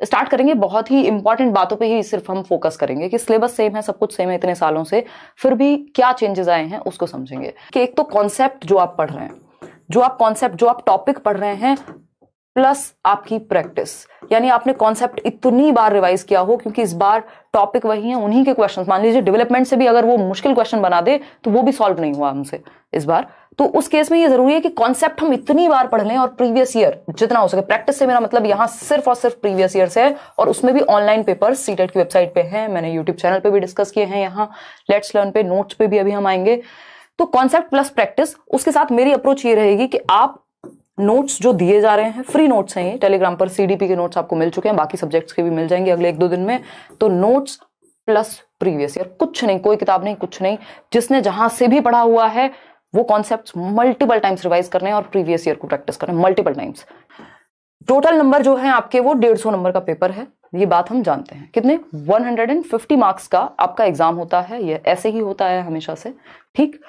Start करेंगे बहुत ही important बातों पे ही सिर्फ हम फोकस करेंगे कि सिलेबस सेम है, सब कुछ सेम है इतने सालों से, फिर भी क्या चेंजेस आए हैं उसको समझेंगे। कि एक तो कॉन्सेप्ट जो आप पढ़ रहे हैं, जो आप टॉपिक पढ़ रहे हैं, प्लस आपकी प्रैक्टिस, यानी आपने कॉन्सेप्ट इतनी बार रिवाइज किया हो, क्योंकि इस बार टॉपिक वही है, उन्हीं के क्वेश्चन। मान लीजिए डेवलपमेंट से भी अगर वो मुश्किल क्वेश्चन बना दे तो वो भी सॉल्व नहीं हुआ हमसे इस बार, तो उस केस में ये जरूरी है कि कॉन्सेप्ट हम इतनी बार पढ़ लें और प्रीवियस ईयर जितना हो सके। प्रैक्टिस से मेरा मतलब यहां सिर्फ और सिर्फ प्रीवियस ईयर से है, और उसमें भी ऑनलाइन पेपर्स सीटेट की वेबसाइट पे है, मैंने यूट्यूब चैनल पे भी डिस्कस किए हैं, यहाँ लेट्स लर्न पे, नोट्स पे भी अभी हम आएंगे। तो कॉन्सेप्ट प्लस प्रैक्टिस, उसके साथ मेरी अप्रोच ये रहेगी कि आप नोट्स जो दिए जा रहे हैं, फ्री नोट्स हैं ये, टेलीग्राम पर सीडीपी के नोट्स आपको मिल चुके हैं, बाकी सब्जेक्ट्स के भी मिल जाएंगे अगले 1-2 दिन में। तो नोट्स प्लस प्रीवियस ईयर, कुछ नहीं, कोई किताब नहीं, कुछ नहीं, जिसने जहां से भी पढ़ा हुआ है वो कॉन्सेप्ट्स मल्टीपल टाइम्स रिवाइज करने हैं और प्रीवियस ईयर को प्रैक्टिस करना मल्टीपल टाइम्स। टोटल नंबर जो है आपके वो 150 नंबर का पेपर है, ये बात हम जानते हैं। कितने? 150 मार्क्स का आपका एग्जाम होता है, ये ऐसे ही होता है हमेशा से, ठीक।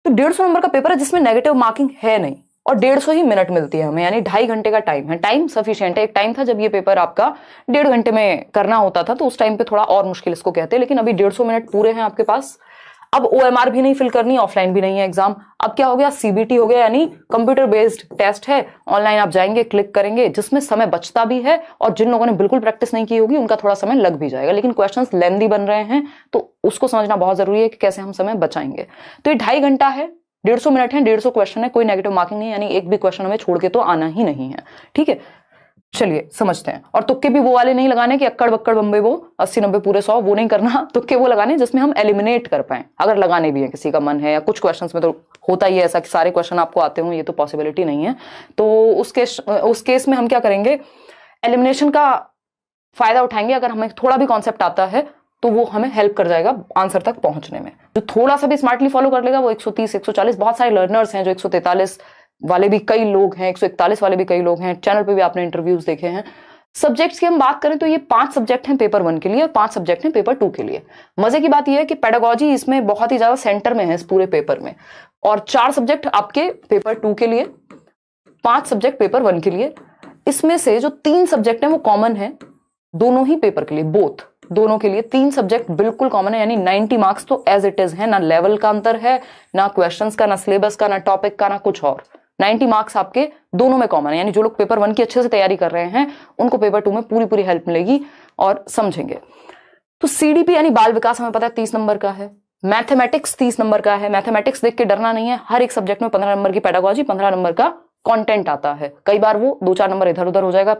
तो 150 नंबर का पेपर है जिसमें नेगेटिव मार्किंग है नहीं, और 150 ही मिनट मिलती है हमें, यानी 2.5 घंटे का टाइम है। टाइम सफिशिएंट है। एक टाइम था जब ये पेपर आपका 1.5 घंटे में करना होता था, तो उस टाइम पे थोड़ा और मुश्किल इसको कहते हैं, लेकिन अभी 150 मिनट पूरे हैं आपके पास। अब OMR भी नहीं फिल करनी, ऑफलाइन भी नहीं है एग्जाम। अब क्या हो गया? CBT हो गया, यानी कंप्यूटर बेस्ड टेस्ट है, ऑनलाइन आप जाएंगे, क्लिक करेंगे, जिसमें समय बचता भी है, और जिन लोगों ने बिल्कुल प्रैक्टिस नहीं की होगी उनका थोड़ा समय लग भी जाएगा, लेकिन क्वेश्चंस लेंथी बन रहे हैं, तो उसको समझना बहुत जरूरी है कि कैसे हम समय बचाएंगे। तो ये 2.5 घंटा है, 150 मिनट है, 150 क्वेश्चन है, कोई नेगेटिव मार्किंग नहीं है, यानी एक भी क्वेश्चन हमें छोड़ के तो आना ही नहीं है, ठीक है। चलिए समझते हैं। और तुक्के भी वो वाले नहीं लगाने कि अक्कड़ बक्कड़ बम्बे वो 80-90 पूरे 100, वो नहीं करना। तुक्के वो लगाने जिसमें हम एलिमिनेट कर पाए, अगर लगाने भी है, किसी का मन है, या कुछ क्वेश्चंस में तो होता ही है ऐसा कि सारे क्वेश्चन आपको आते हो, ये तो पॉसिबिलिटी नहीं है। तो उस केस में हम क्या करेंगे? एलिमिनेशन का फायदा उठाएंगे। अगर हमें थोड़ा भी कॉन्सेप्ट आता है तो वो हमें हेल्प कर जाएगा आंसर तक पहुंचने में। जो थोड़ा सा भी स्मार्टली फॉलो कर लेगा वो 130, 140, बहुत सारे लर्नर्स हैं जो 143 वाले भी कई लोग हैं, 141 वाले भी कई लोग हैं, चैनल पे भी आपने इंटरव्यूज देखे हैं। सब्जेक्ट्स की हम बात करें तो ये 5 सब्जेक्ट हैं पेपर 1 के लिए और 5 सब्जेक्ट हैं पेपर 2 के लिए। मजे की बात यह है कि पेडागोजी इसमें बहुत ही ज्यादा सेंटर में है इस पूरे पेपर में, और 4 सब्जेक्ट आपके पेपर 2 के लिए, 5 सब्जेक्ट पेपर 1 के लिए। इसमें से जो 3 सब्जेक्ट हैं वो कॉमन है दोनों ही पेपर के लिए, बोथ दोनों के लिए 3 सब्जेक्ट बिल्कुल कॉमन है, यानी 90 मार्क्स तो एज इट इज है, ना लेवल का अंतर है, ना क्वेश्चंस का, ना सिलेबस का, ना टॉपिक का, ना कुछ और। 90 मार्क्स आपके दोनों में कॉमन है, यानी जो लोग पेपर 1 की अच्छे से तैयारी कर रहे हैं उनको पेपर 2 में पूरी पूरी हेल्प मिलेगी और समझेंगे। तो CDP यानी बाल विकास हमें पता है 30 नंबर का है, मैथमेटिक्स 30 नंबर का है। मैथमेटिक्स देख के डरना नहीं है, हर एक सब्जेक्ट में 15 नंबर की पेडागोजी, 15 नंबर का कंटेंट आता है। कई बार वो 2-4 नंबर इधर उधर हो जाएगा,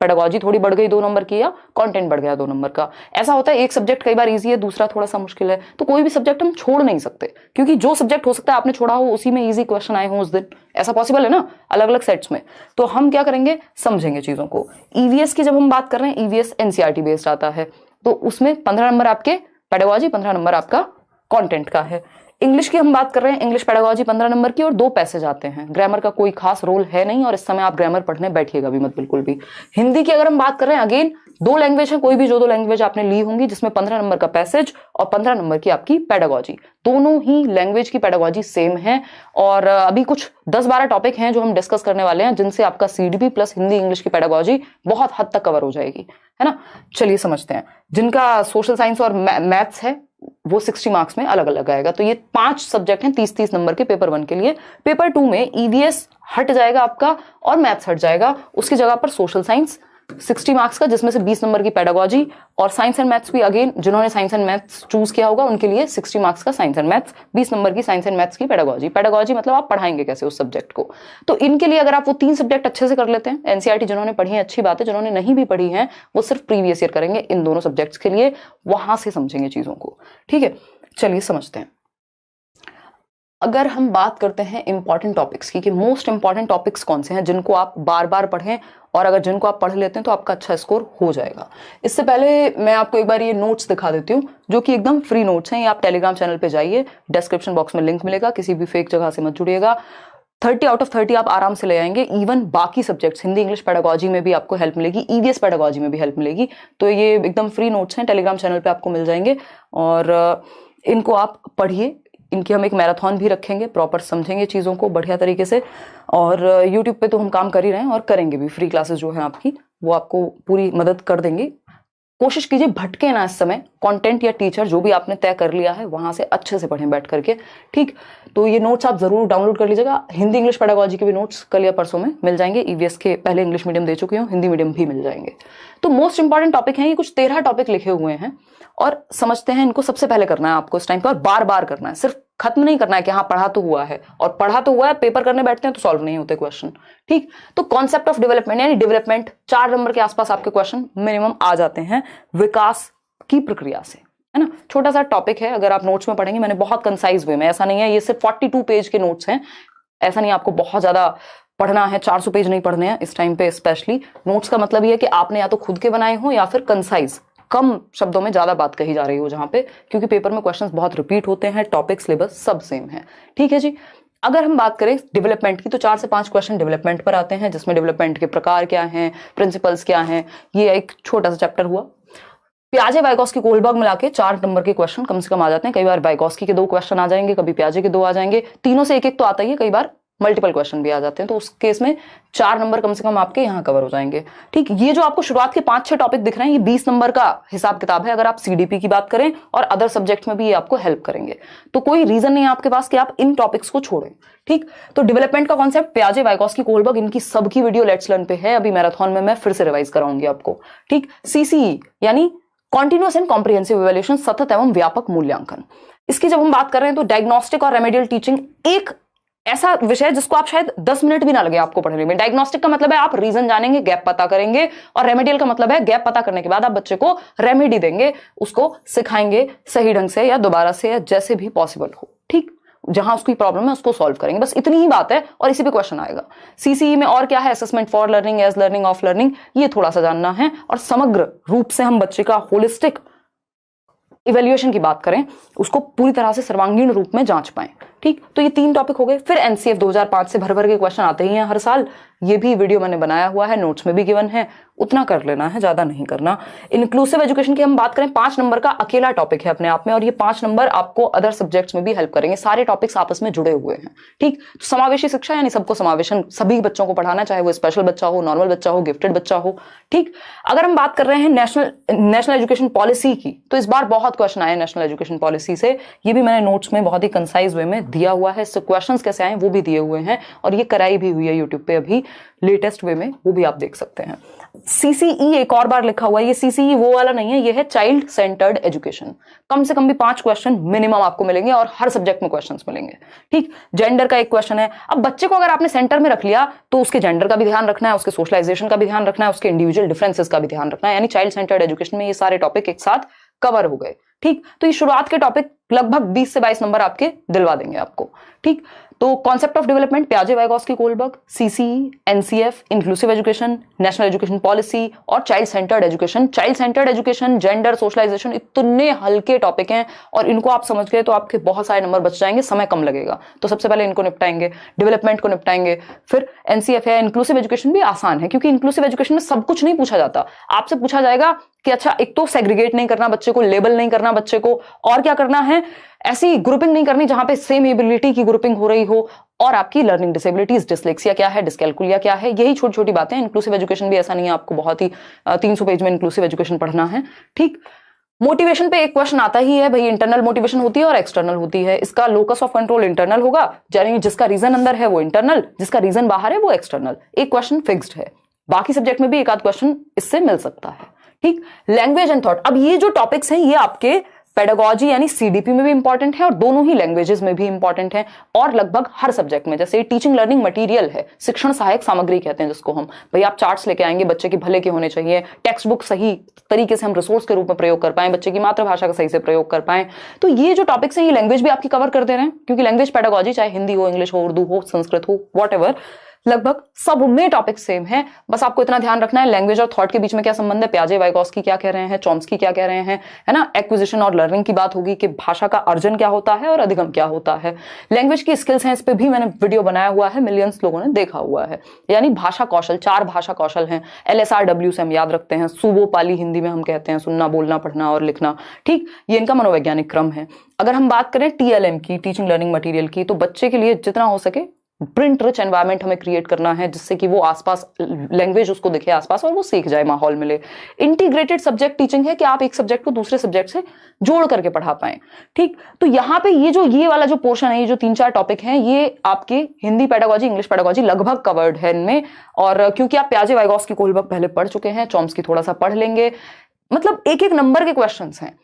पेडागोजी थोड़ी बढ़ गई 2 नंबर की, या कंटेंट बढ़ गया 2 नंबर का। ऐसा होता है, एक सब्जेक्ट कई बार इजी है, दूसरा थोड़ा सा मुश्किल है, तो कोई भी सब्जेक्ट हम छोड़ नहीं सकते, क्योंकि जो सब्जेक्ट हो सकता है आपने छोड़ा हो उसी में इजी क्वेश्चन आए हो उस दिन, ऐसा पॉसिबल है ना, अलग अलग सेट्स में। तो हम क्या करेंगे? समझेंगे चीजों को। EVS की जब हम बात कर रहे हैं, EVS NCERT बेस्ड आता है, तो उसमें 15 नंबर आपके पेडागोजी, 15 नंबर आपका कंटेंट का है। इंग्लिश की हम बात कर रहे हैं, इंग्लिश पेडागोजी 15 नंबर की और 2 पैसेज आते हैं। ग्रामर का कोई खास रोल है नहीं, और इस समय आप ग्रामर पढ़ने बैठिएगा भी मत बिल्कुल भी। हिंदी की अगर हम बात कर रहे हैं, अगेन 2 लैंग्वेज है, कोई भी जो 2 लैंग्वेज आपने ली होंगी, जिसमें 15 नंबर का पैसेज और 15 नंबर की आपकी पेडागोजी। दोनों ही लैंग्वेज की पेडागोजी सेम है, और अभी कुछ 10-12 टॉपिक हैं जो हम डिस्कस करने वाले हैं, जिनसे आपका CDP प्लस हिंदी इंग्लिश की पेडागोजी बहुत हद तक कवर हो जाएगी, है ना। चलिए समझते हैं। जिनका सोशल साइंस और मैथ्स है वो 60 मार्क्स में अलग अलग आएगा। तो ये 5 सब्जेक्ट हैं 30-30 नंबर के पेपर 1 के लिए। पेपर 2 में EVS हट जाएगा आपका और मैथ्स हट जाएगा, उसकी जगह पर सोशल साइंस 60 मार्क्स का, जिसमें से 20 नंबर की पेडागोजी, और साइंस एंड मैथ्स भी अगेन जिन्होंने साइंस एंड मैथ्स चूज किया होगा उनके लिए 60 मार्क्स का साइंस एंड मैथ्स, 20 नंबर की साइंस एंड मैथ्स की पेडागोजी। पेडागोजी मतलब आप पढ़ाएंगे कैसे उस सब्जेक्ट को। तो इनके लिए अगर आप वो 3 सब्जेक्ट अच्छे से कर लेते हैं, NCERT जिन्होंने पढ़ी है अच्छी बात है, जिन्होंने नहीं भी पढ़ी है वो सिर्फ प्रीवियस ईयर करेंगे इन दोनों सब्जेक्ट्स के लिए, वहां से समझेंगे चीजों को, ठीक है। चलिए समझते हैं। अगर हम बात करते हैं इंपॉर्टेंट टॉपिक्स की, कि मोस्ट इंपॉर्टेंट टॉपिक्स कौन से हैं जिनको आप बार बार पढ़ें, और अगर जिनको आप पढ़ लेते हैं तो आपका अच्छा स्कोर हो जाएगा। इससे पहले मैं आपको एक बार ये नोट्स दिखा देती हूँ, जो कि एकदम फ्री नोट्स हैं। ये आप टेलीग्राम चैनल पे जाइए, डिस्क्रिप्शन बॉक्स में लिंक मिलेगा, किसी भी फेक जगह से मत जुड़िएगा। 30 आउट ऑफ 30 आप आराम से ले आएंगे। इवन बाकी सब्जेक्ट्स, हिंदी इंग्लिश पेडागोजी में भी आपको हेल्प मिलेगी, EVS पेडागोजी में भी हेल्प मिलेगी। तो ये एकदम फ्री नोट्स हैं, टेलीग्राम चैनल पे आपको मिल जाएंगे, और इनको आप पढ़िए। इनकी हम एक मैराथन भी रखेंगे, प्रॉपर समझेंगे चीज़ों को बढ़िया तरीके से। और यूट्यूब पे तो हम काम कर ही रहे हैं और करेंगे भी, फ्री क्लासेस जो है आपकी वो आपको पूरी मदद कर देंगी। कोशिश कीजिए भटके ना इस समय, कंटेंट या टीचर जो भी आपने तय कर लिया है वहां से अच्छे से पढ़ें बैठ करके, ठीक। तो ये नोट्स आप जरूर डाउनलोड कर लीजिएगा। हिंदी इंग्लिश पेडागोजी के भी नोट्स कल या परसों में मिल जाएंगे। ईवीएस के पहले इंग्लिश मीडियम दे चुकी हूँ, हिंदी मीडियम भी मिल जाएंगे। तो मोस्ट इंपॉर्टेंट टॉपिक है ये, कुछ 13 टॉपिक लिखे हुए हैं और समझते हैं इनको सबसे पहले करना है आपको इस टाइम पे, और बार बार करना है, सिर्फ खत्म नहीं करना है कि हाँ पढ़ा तो हुआ है, और पढ़ा तो हुआ है पेपर करने बैठते हैं तो सॉल्व नहीं होते क्वेश्चन, ठीक। तो कॉन्सेप्ट ऑफ डेवलपमेंट यानी डेवलपमेंट, 4 नंबर के आसपास आपके क्वेश्चन मिनिमम आ जाते हैं विकास की प्रक्रिया से, है ना। छोटा सा टॉपिक है, अगर आप नोट्स में पढ़ेंगे, मैंने बहुत कंसाइज वे में, ऐसा नहीं है ये सिर्फ 42 पेज के नोट्स हैं, ऐसा नहीं आपको बहुत ज्यादा पढ़ना है, 400 पेज नहीं पढ़ने हैं इस टाइम पे। स्पेशली नोट्स का मतलब ये है कि आपने या तो खुद के बनाए हो या फिर कंसाइज, कम शब्दों में ज्यादा बात कही जा रही हो जहां पे, क्योंकि पेपर में क्वेश्चंस बहुत रिपीट होते हैं, टॉपिक सिलेबस सब सेम है, ठीक है जी। अगर हम बात करें डेवलपमेंट की तो 4 से 5 क्वेश्चन डेवलपमेंट पर आते हैं, जिसमें डेवलपमेंट के प्रकार क्या हैं, प्रिंसिपल्स क्या हैं, ये एक छोटा सा चैप्टर हुआ। प्याजे वाइगॉस्की कोलबर्ग मिला के 4 नंबर के क्वेश्चन कम से कम आ जाते हैं। कई बार वाइगॉस्की के 2 क्वेश्चन आ जाएंगे, कभी प्याजे के 2 आ जाएंगे, तीनों से एक एक तो आता ही है, कई बार मल्टीपल क्वेश्चन भी आ जाते हैं, तो उस केस में 4 नंबर कम से कम आपके यहाँ कवर हो जाएंगे, ठीक। ये जो आपको शुरुआत के 5-6 टॉपिक दिख रहे हैं, ये 20 नंबर का हिसाब किताब है, अगर आप सीडीपी की बात करें, और अदर सब्जेक्ट में भी ये आपको हेल्प करेंगे, तो कोई रीजन नहीं है आपके पास कि आप इन टॉपिक्स को छोड़ें, ठीक। तो डेवलपमेंट का कॉन्सेप्ट प्याजे वाइगॉस्की कोलबर्ग, इनकी सबकी वीडियो लेट्स लर्न पे है, अभी मैराथन में मैं फिर से रिवाइज कराऊंगी आपको, ठीक। सीसीई यानी कॉन्टिन्यूअस एंड कॉम्प्रिहेंसिव इवैल्यूएशन, सतत एवं व्यापक मूल्यांकन। इसकी जब हम बात कर रहे हैं तो डायग्नोस्टिक और रेमेडियल टीचिंग एक ऐसा विषय है जिसको आप शायद 10 मिनट भी ना लगे आपको पढ़ने में। डायग्नोस्टिक का मतलब है आप रीजन जानेंगे, गैप पता करेंगे, और रेमेडियल का मतलब है गैप पता करने के बाद आप बच्चे को रेमेडी देंगे, उसको सिखाएंगे सही ढंग से या दोबारा से या जैसे भी पॉसिबल हो, ठीक। जहां उसकी प्रॉब्लम है उसको सॉल्व करेंगे, बस इतनी ही बात है, और इसी पे क्वेश्चन आएगा। सीसीई में और क्या है, assessment for learning, as learning, of learning, ये थोड़ा सा जानना है, और समग्र रूप से हम बच्चे का होलिस्टिक इवैल्यूएशन की बात करें, उसको पूरी तरह से सर्वांगीण रूप में जांच पाएं, ठीक। तो ये 3 टॉपिक हो गए। फिर एनसीएफ 2005 से भर भर के क्वेश्चन आते ही हैं हर साल, ये भी वीडियो मैंने बनाया हुआ है, नोट्स में भी गिवन है, उतना कर लेना है, ज्यादा नहीं करना। इंक्लूसिव एजुकेशन की हम बात करें, 5 नंबर का अकेला टॉपिक है अपने आप में, और ये 5 नंबर आपको अदर सब्जेक्ट्स में भी हेल्प करेंगे, सारे टॉपिक्स आपस में जुड़े हुए हैं, ठीक। तो समावेशी शिक्षा यानी सबको समावेशन, सभी बच्चों को पढ़ाना, चाहे वो स्पेशल बच्चा हो, नॉर्मल बच्चा हो, गिफ्टेड बच्चा हो, ठीक। अगर हम बात कर रहे हैं नेशनल एजुकेशन पॉलिसी की, तो इस बार बहुत क्वेश्चन आए नेशनल एजुकेशन पॉलिसी से, ये भी मैंने नोट्स में बहुत ही कंसाइज वे में दिया हुआ है, इससे क्वेश्चंस कैसे आए वो भी दिए हुए हैं, और ये कराई भी हुई है यूट्यूब पे अभी लेटेस्ट वे में, वो भी आप देख सकते हैं। सीसीई एक और बार लिखा हुआ है, ये सीसीई वो वाला नहीं है, ये है चाइल्ड सेंटर्ड एजुकेशन। कम से कम भी 5 क्वेश्चन मिनिमम आपको मिलेंगे, और हर सब्जेक्ट में क्वेश्चंस मिलेंगे, ठीक। जेंडर का एक क्वेश्चन है। अब बच्चे को अगर आपने सेंटर में रख लिया तो उसके जेंडर का भी ध्यान रखना है, उसके सोशलाइजेशन का भी ध्यान रखना है, उसके इंडिविजुअल डिफरेंसेस का भी ध्यान रखना है, यानी चाइल्ड सेंटर्ड एजुकेशन में ये सारे टॉपिक एक साथ कवर हो गए, ठीक। तो ये शुरुआत के टॉपिक लगभग 20 से 22 नंबर आपके दिलवा देंगे आपको, ठीक। तो कॉन्सेप्ट ऑफ डेवलपमेंट, प्याजे Vygotsky Kohlberg, CCE, NCF, inclusive education, national education policy, और child centred education. Child centred education, gender, socialisation, इतने हल्के टॉपिक हैं, और इनको आप समझ गए तो आपके बहुत सारे नंबर बच जाएंगे, समय कम लगेगा। तो सबसे पहले इनको निपटाएंगे, डेवलपमेंट को निपटाएंगे, फिर एनसीएफ है। इंक्लूसिव एजुकेशन भी आसान है, क्योंकि इंक्लूसिव एजुकेशन में सब कुछ नहीं पूछा जाता, आपसे पूछा जाएगा कि अच्छा, एक तो सेग्रीगेट नहीं करना बच्चे को, लेबल नहीं करना बच्चे को, और क्या करना है, ऐसी ग्रुपिंग नहीं करनी जहां पे सेम एबिलिटी की ग्रुपिंग हो रही हो, और आपकी लर्निंग डिसेबिलिटीज, डिसलेक्सिया क्या है, डिस्कैल्कुलिया क्या है, यही छोटी छोटी बातें। इंक्लूसिव एजुकेशन भी ऐसा नहीं है आपको बहुत ही 300 पेज में इंक्लूसिव एजुकेशन पढ़ना है, ठीक। मोटिवेशन पे एक क्वेश्चन आता ही है भाई, इंटरनल मोटिवेशन होती है और एक्सटर्नल होती है। इसका लोकस ऑफ कंट्रोल इंटरनल होगा, यानी जिसका रीजन अंदर है वो इंटरनल, जिसका रीजन बाहर है वो एक्सटर्नल। एक क्वेश्चन फिक्स्ड है, बाकी सब्जेक्ट में भी एक आध क्वेश्चन इससे मिल सकता है, ठीक। लैंग्वेज एंड थॉट, अब ये जो टॉपिक्स हैं ये आपके पेडागोजी यानी सीडीपी में भी इंपॉर्टेंट है, और दोनों ही लैंग्वेजेस में भी इंपॉर्टेंट है, और लगभग हर सब्जेक्ट में। जैसे टीचिंग लर्निंग मटेरियल है, शिक्षण सहायक सामग्री कहते हैं जिसको हम, भाई आप चार्ट्स लेके आएंगे, बच्चे के भले के होने चाहिए, टेक्स्ट बुक सही तरीके से हम रिसोर्स के रूप में प्रयोग कर पाए, बच्चे की मातृभाषा का सही से प्रयोग कर पाए। तो ये जो टॉपिक्स हैं ये लैंग्वेज भी आपकी कवर कर दे रहे हैं, क्योंकि लैंग्वेज पेडागोजी चाहे हिंदी हो, इंग्लिश हो, उर्दू हो, संस्कृत हो, वॉट लगभग सब में टॉपिक सेम है। बस आपको इतना ध्यान रखना है लैंग्वेज और थॉट के बीच में क्या संबंध है, प्याजे वाइगॉस्की क्या कह रहे हैं, चॉम्स्की क्या कह रहे हैं, है ना। एक्विजिशन और लर्निंग की बात होगी कि भाषा का अर्जन क्या होता है और अधिगम क्या होता है। लैंग्वेज की स्किल्स हैं, इस पे भी मैंने वीडियो बनाया हुआ है, मिलियंस लोगों ने देखा हुआ है। यानी भाषा कौशल, 4 भाषा कौशल हैं, LSRW से हम याद रखते हैं, सुबो पाली हिंदी में हम कहते हैं, सुनना, बोलना, पढ़ना और लिखना, ठीक। ये इनका मनोवैज्ञानिक क्रम है। अगर हम बात करें TLM की, टीचिंग लर्निंग मटेरियल की, तो बच्चे के लिए जितना हो सके प्रिंट रिच एनवायरनमेंट हमें क्रिएट करना है जिससे कि वो आसपास लैंग्वेज उसको दिखे आसपास और वो सीख जाए, माहौल मिले। इंटीग्रेटेड सब्जेक्ट टीचिंग है कि आप एक सब्जेक्ट को दूसरे सब्जेक्ट से जोड़ करके पढ़ा पाए। ठीक, तो यहाँ पे ये वाला जो पोर्शन है, ये जो 3-4 टॉपिक हैं, ये आपके हिंदी पेडागोजी, इंग्लिश पेडागोजी लगभग कवर्ड है इनमें। और क्योंकि आप प्याजे वाइगॉस्की कोहलबर्ग पहले पढ़ चुके हैं, चॉम्स्की थोड़ा सा पढ़ लेंगे, मतलब एक एक नंबर के क्वेश्चंस हैं,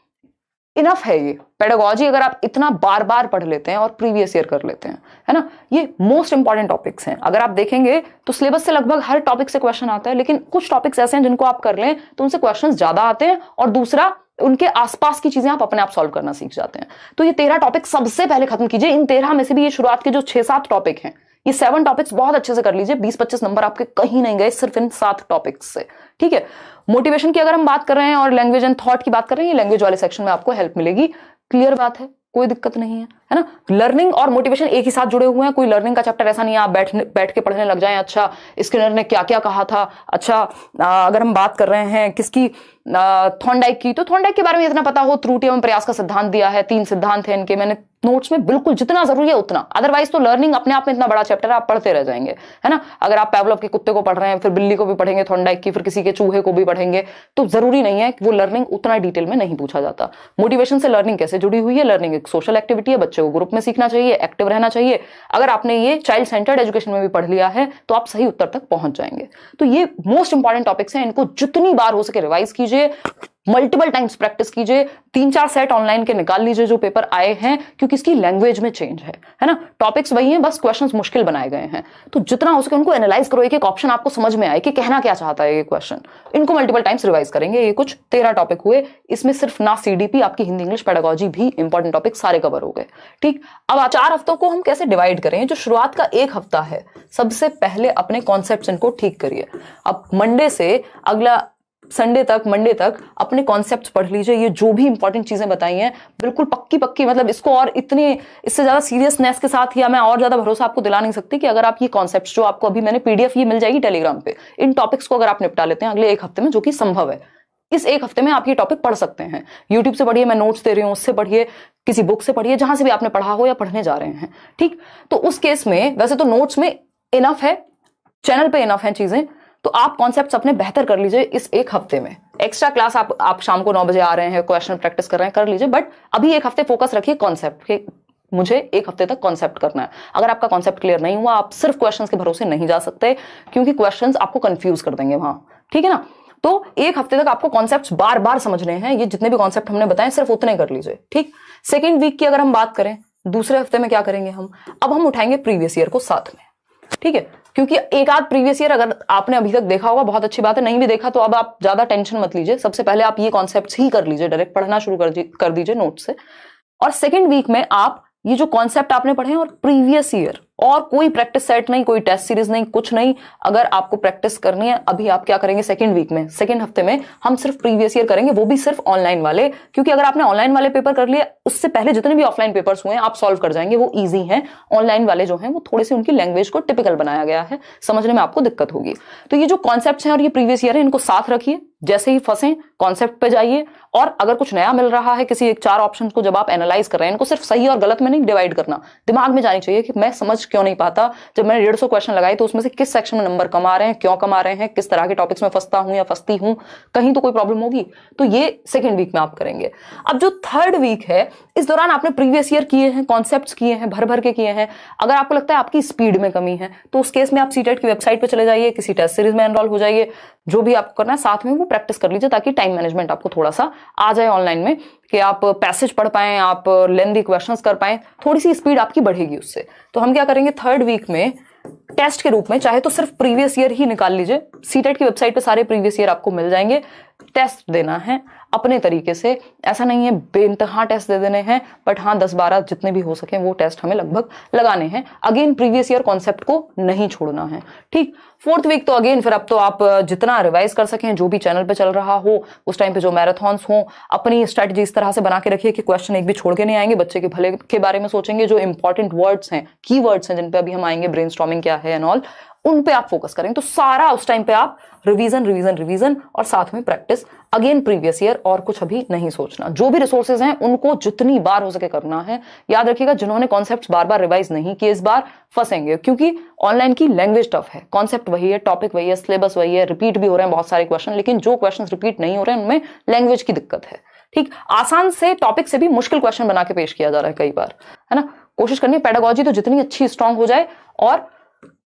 इनफ है ये पेडागोजी। अगर आप इतना बार बार पढ़ लेते हैं और प्रीवियस ईयर कर लेते हैं, है ना, ये मोस्ट इंपॉर्टेंट टॉपिक्स हैं। अगर आप देखेंगे तो सिलेबस से लगभग हर टॉपिक से क्वेश्चन आता है, लेकिन कुछ टॉपिक्स ऐसे हैं जिनको आप कर लें तो उनसे क्वेश्चंस ज्यादा आते हैं, और दूसरा उनके आसपास की चीजें आप अपने आप सॉल्व करना सीख जाते हैं। तो ये 13 टॉपिक सबसे पहले खत्म कीजिए। इन 13 में से भी ये शुरुआत के जो 6-7 टॉपिक हैं, ये 7 टॉपिक्स बहुत अच्छे से कर लीजिए। 20-25 नंबर आपके कहीं नहीं गए सिर्फ इन 7 टॉपिक्स से। ठीक है, मोटिवेशन की अगर हम बात कर रहे हैं और लैंग्वेज एंड थॉट की बात कर रहे हैं, ये लैंग्वेज वाले सेक्शन में आपको हेल्प मिलेगी। क्लियर बात है, कोई दिक्कत नहीं है ना। लर्निंग और मोटिवेशन एक ही साथ जुड़े हुए हैं। कोई लर्निंग का चैप्टर ऐसा नहीं है आप बैठ के पढ़ने लग जाएं, अच्छा स्किनर ने क्या क्या कहा था, अच्छा अगर हम बात कर रहे हैं किसकी, थॉर्नडाइक की, तो थॉर्नडाइक के बारे में इतना पता हो, त्रुटि एवं प्रयास का सिद्धांत दिया है, 3 सिद्धांत हैं इनके, मैंने नोट्स में बिल्कुल जितना जरूरी है उतना। अदरवाइज तो लर्निंग अपने आप में इतना बड़ा चैप्टर है, आप पढ़ते रह जाएंगे, है ना। अगर आप पैवलोव के कुत्ते को पढ़ रहे हैं, फिर बिल्ली को भी पढ़ेंगे, थॉर्नडाइक की, फिर किसी के चूहे को भी पढ़ेंगे, तो जरूरी नहीं है कि वो लर्निंग उतना डिटेल में नहीं पूछा जाता। मोटिवेशन से लर्निंग कैसे जुड़ी हुई है? लर्निंग एक सोशल एक्टिविटी है, बच्चे को ग्रुप में सीखना चाहिए, एक्टिव रहना चाहिए। अगर आपने ये चाइल्ड सेंटर्ड एजुकेशन में भी पढ़ लिया है तो आप सही उत्तर तक पहुंच जाएंगे। तो ये मोस्ट इंपॉर्टेंट टॉपिक्स हैं, इनको जितनी बार हो सके रिवाइज कीजिए, मल्टीपल टाइम्स प्रैक्टिस कीजिए। 3-4 सेट ऑनलाइन के निकाल लीजिए जो पेपर आए हैं, क्योंकि इसकी लैंग्वेज में चेंज है ना। टॉपिक्स वही हैं, बस क्वेश्चंस मुश्किल बनाए गए हैं। तो जितना हो सके उनको एनालाइज करो, एक एक ऑप्शन आपको समझ में आए कि कहना क्या चाहता है ये क्वेश्चन। इनको मल्टीपल टाइम्स रिवाइज करेंगे। ये कुछ 13 टॉपिक हुए, इसमें सिर्फ ना सीडीपी, आपकी हिंदी इंग्लिश पेडागोजी भी इंपॉर्टेंट टॉपिक सारे कवर हो गए। ठीक, अब 4 हफ्तों को हम कैसे डिवाइड करें? जो शुरुआत का 1 हफ्ता है, सबसे पहले अपने कॉन्सेप्ट्स इनको ठीक करिए। अब मंडे से अगला मंडे तक अपने कॉन्सेप्ट्स पढ़ लीजिए। ये जो भी इंपॉर्टेंट चीजें बताई हैं बिल्कुल पक्की, मतलब इसको और इससे ज्यादा सीरियसनेस के साथ, या मैं और ज्यादा भरोसा आपको दिला नहीं सकती कि अगर आप ये कॉन्सेप्ट्स जो आपको अभी मैंने पीडीएफ ये मिल जाएगी टेलीग्राम पे, इन टॉपिक्स को अगर आप निपटा लेते हैं अगले 1 हफ्ते में, जो कि संभव है, इस 1 हफ्ते में आप ये टॉपिक पढ़ सकते हैं। यूट्यूब से पढ़िए, मैं नोट्स दे रही हूं, उससे पढ़िए, किसी बुक से पढ़िए, जहां से भी आपने पढ़ा हो या पढ़ने जा रहे हैं। ठीक, तो उस केस में वैसे तो नोट्स में इनफ है, चैनल पे इनफ है चीजें, तो आप कॉन्सेप्ट्स अपने बेहतर कर लीजिए इस 1 हफ्ते में। एक्स्ट्रा क्लास आप शाम को 9 बजे आ रहे हैं, क्वेश्चन प्रैक्टिस कर रहे हैं, कर लीजिए, बट अभी 1 हफ्ते फोकस रखिए कॉन्सेप्ट के। मुझे 1 हफ्ते तक कॉन्सेप्ट करना है। अगर आपका कॉन्सेप्ट क्लियर नहीं हुआ, आप सिर्फ क्वेश्चंस के भरोसे नहीं जा सकते, क्योंकि क्वेश्चंस आपको कंफ्यूज कर देंगे वहां। ठीक है ना, तो 1 हफ्ते तक आपको कॉन्सेप्ट्स बार बार समझने हैं। ये जितने भी कॉन्सेप्ट हमने बताए सिर्फ उतने कर लीजिए। ठीक, सेकेंड वीक की अगर हम बात करें, दूसरे हफ्ते में क्या करेंगे अब हम उठाएंगे प्रीवियस ईयर को साथ में। ठीक है, क्योंकि एक आध प्रीवियस ईयर अगर आपने अभी तक देखा होगा बहुत अच्छी बात है, नहीं भी देखा तो अब आप ज्यादा टेंशन मत लीजिए। सबसे पहले आप ये कॉन्सेप्ट्स ही कर लीजिए, डायरेक्ट पढ़ना शुरू कर दीजिए नोट से। और सेकेंड वीक में आप ये जो कॉन्सेप्ट आपने पढ़े हैं और प्रीवियस ईयर, और कोई प्रैक्टिस सेट नहीं, कोई टेस्ट सीरीज नहीं, कुछ नहीं। अगर आपको प्रैक्टिस करनी है, अभी आप क्या करेंगे सेकंड वीक में, सेकंड हफ्ते में हम सिर्फ प्रीवियस ईयर करेंगे, वो भी सिर्फ ऑनलाइन वाले। क्योंकि अगर आपने ऑनलाइन वाले पेपर कर लिए, उससे पहले जितने भी ऑफलाइन पेपर्स हुए हैं आप सॉल्व कर जाएंगे, वो इजी हैं। ऑनलाइन वाले जो हैं वो थोड़े से उनकी लैंग्वेज को टिपिकल बनाया गया है, समझने में आपको दिक्कत होगी। तो ये जो कॉन्सेप्ट्स हैं और ये प्रीवियस ईयर है, इनको साथ रखिए। जैसे ही फंसे कॉन्सेप्ट पे जाइए, और अगर कुछ नया मिल रहा है किसी 4 ऑप्शन को जब आप एनालाइज कर रहे हैं, इनको सिर्फ सही और गलत में नहीं डिवाइड करना, दिमाग में जानी चाहिए कि मैं समझ क्यों नहीं पाता। जब मैंने 150 क्वेश्चन लगाए तो उसमें से किस सेक्शन में नंबर कम आ रहे हैं, क्यों कम आ रहे हैं, किस तरह के टॉपिक्स में फंसता हूं या फंसती हूं, कहीं तो कोई प्रॉब्लम होगी। तो ये सेकंड वीक में आप करेंगे। अब जो थर्ड वीक है, इस दौरान आपने प्रीवियस ईयर किए हैं, कॉन्सेप्ट्स किए हैं, भर भर के किए हैं। अगर आपको लगता है आपकी स्पीड में कमी है, तो उस केस में आप सीटेट की वेबसाइट पे चले जाइए, किसी टेस्ट सीरीज में एनरोल हो जाइए, जो भी आपको करना है साथ में वो प्रैक्टिस कर लीजिए, ताकि टाइम मैनेजमेंट आपको थोड़ा सा आ जाए ऑनलाइन में, कि आप पैसेज पढ़ पाएं, आप लेंथी क्वेश्चंस कर पाएं, थोड़ी सी स्पीड आपकी बढ़ेगी उससे। तो हम क्या करेंगे, थर्ड वीक में टेस्ट के रूप में, चाहे तो सिर्फ प्रीवियस ईयर ही निकाल लीजिए, सीटेट की वेबसाइट पे सारे प्रीवियस ईयर आपको मिल जाएंगे। टेस्ट देना है अपने तरीके से, ऐसा नहीं है बेइंतहा टेस्ट दे देने हैं, बट हाँ 10-12 जितने भी हो सके वो टेस्ट हमें लगभग लगाने हैं। अगेन प्रीवियस ईयर कॉन्सेप्ट को नहीं छोड़ना है। ठीक, फोर्थ वीक तो अगेन फिर अब तो आप जितना रिवाइज कर सकें, जो भी चैनल पे चल रहा हो उस टाइम पे जो मैराथन्स हो, अपनी स्ट्रेटजी इस तरह से बना के रखिए कि क्वेश्चन एक भी छोड़ के नहीं आएंगे, बच्चे के भले के बारे में सोचेंगे, जो इंपॉर्टेंट वर्ड्स हैं, की वर्ड्स हैं जिन पे अभी हम आएंगे, ब्रेनस्टॉर्मिंग क्या है एंड ऑल, उन पे आप फोकस करें। तो सारा उस टाइम पे आप रिवीजन रिवीजन रिवीजन और साथ में प्रैक्टिस अगेन प्रीवियस ईयर, और कुछ अभी नहीं सोचना। जो भी रिसोर्सेज हैं उनको जितनी बार हो सके करना है। याद रखिएगा, जिन्होंने कॉन्सेप्ट्स बार बार रिवाइज नहीं किए इस बार फंसेंगे, क्योंकि ऑनलाइन की लैंग्वेज टफ है, कॉन्सेप्ट वही है, टॉपिक वही है, सिलेबस वही है, रिपीट भी हो रहे हैं बहुत सारे क्वेश्चन, लेकिन जो क्वेश्चन रिपीट नहीं हो रहे हैं उनमें लैंग्वेज की दिक्कत है। ठीक, आसान से टॉपिक से भी मुश्किल क्वेश्चन बना के पेश किया जा रहा है कई बार, है ना। कोशिश करनी है पेडागोजी तो जितनी अच्छी स्ट्रांग हो जाए, और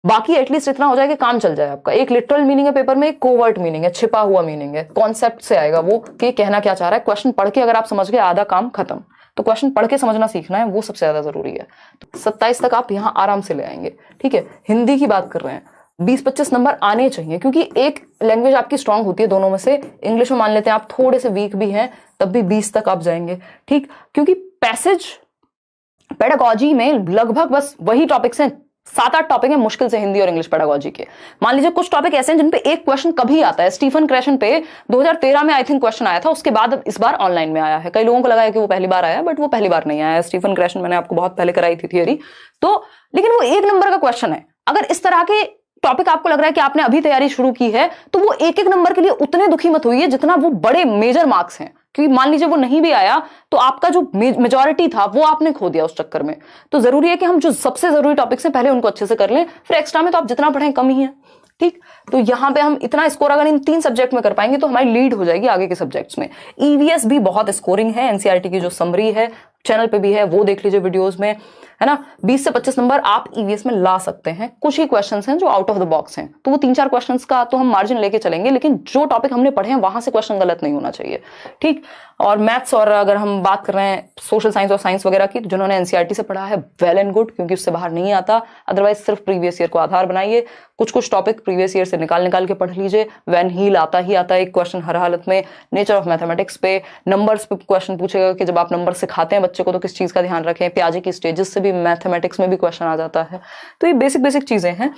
बाकी एटलीस्ट इतना हो जाए कि काम चल जाए आपका। एक लिटरल मीनिंग है पेपर में, एक कोवर्ट मीनिंग है, छिपा हुआ मीनिंग है, कॉन्सेप्ट से आएगा वो कि कहना क्या चाह रहा है। क्वेश्चन पढ़ के अगर आप समझ गए, आधा काम खत्म। तो क्वेश्चन पढ़ के समझना सीखना है, वो सबसे ज्यादा जरूरी है। 27 तक आप यहाँ आराम से ले आएंगे। ठीक है, हिंदी की बात कर रहे हैं, 20-25 नंबर आने चाहिए, क्योंकि एक लैंग्वेज आपकी स्ट्रांग होती है दोनों में से। इंग्लिश में मान लेते हैं आप थोड़े से वीक भी हैं, तब भी 20 तक आप जाएंगे। ठीक, क्योंकि पैसेज पेडागोजी में लगभग बस वही टॉपिक्स हैं, 7-8 टॉपिक है मुश्किल से हिंदी और इंग्लिश पेडागोजी के। मान लीजिए कुछ टॉपिक ऐसे हैं जिन पे एक क्वेश्चन कभी आता है। स्टीफन क्रेशन पे 2013 में आई थिंक क्वेश्चन आया था, उसके बाद इस बार ऑनलाइन में आया है। कई लोगों को लगा है कि वो पहली बार आया, बट वो पहली बार नहीं आया। स्टीफन क्रेशन मैंने आपको बहुत पहले कराई थी थियरी, तो लेकिन वो 1 नंबर का क्वेश्चन है। अगर इस तरह के टॉपिक आपको लग रहा है कि आपने अभी तैयारी शुरू की है, तो वो 1-1 नंबर के लिए उतने दुखी मत होइए जितना वो बड़े मेजर मार्क्स हैं। क्योंकि मान लीजिए वो नहीं भी आया तो आपका जो मेजॉरिटी था वो आपने खो दिया उस चक्कर में। तो जरूरी है कि हम जो सबसे जरूरी टॉपिक्स हैं पहले उनको अच्छे से कर लें, फिर एक्स्ट्रा में तो आप जितना पढ़ें कम ही है। ठीक, तो यहां पे हम इतना स्कोर अगर इन 3 सब्जेक्ट में कर पाएंगे तो हमारी लीड हो जाएगी आगे के सब्जेक्ट्स में। ईवीएस भी बहुत स्कोरिंग है, एनसीईआरटी की जो समरी है चैनल पे भी है, वो देख लीजिए वीडियोस में, है ना। 20 से 25 नंबर आप ईवीएस में ला सकते हैं। कुछ ही क्वेश्चंस हैं जो आउट ऑफ द बॉक्स हैं, तो वो 3-4 क्वेश्चंस का तो हम मार्जिन लेके चलेंगे, लेकिन जो टॉपिक हमने पढ़े हैं वहां से क्वेश्चन गलत नहीं होना चाहिए। ठीक, और मैथ्स, और अगर हम बात कर रहे हैं सोशल साइंस और साइंस वगैरह की, तो जिन्होंने एनसीईआरटी से पढ़ा है वेल एंड गुड, क्योंकि उससे बाहर नहीं आता। अदरवाइज सिर्फ प्रीवियस ईयर को आधार बनाइए, कुछ टॉपिक प्रीवियस ईयर से निकाल के पढ़ लीजिए। वैन हील आता ही आता है एक क्वेश्चन हर हालत में। नेचर ऑफ मैथमेटिक्स पे, नंबर्स पे क्वेश्चन पूछेगा कि जब आप नंबर सिखाते हैं बच्चे को तो किस चीज का ध्यान रखें। प्याजे की स्टेजेस से भी मैथमेटिक्स में भी क्वेश्चन आ जाता है। तो ये बेसिक चीजें हैं।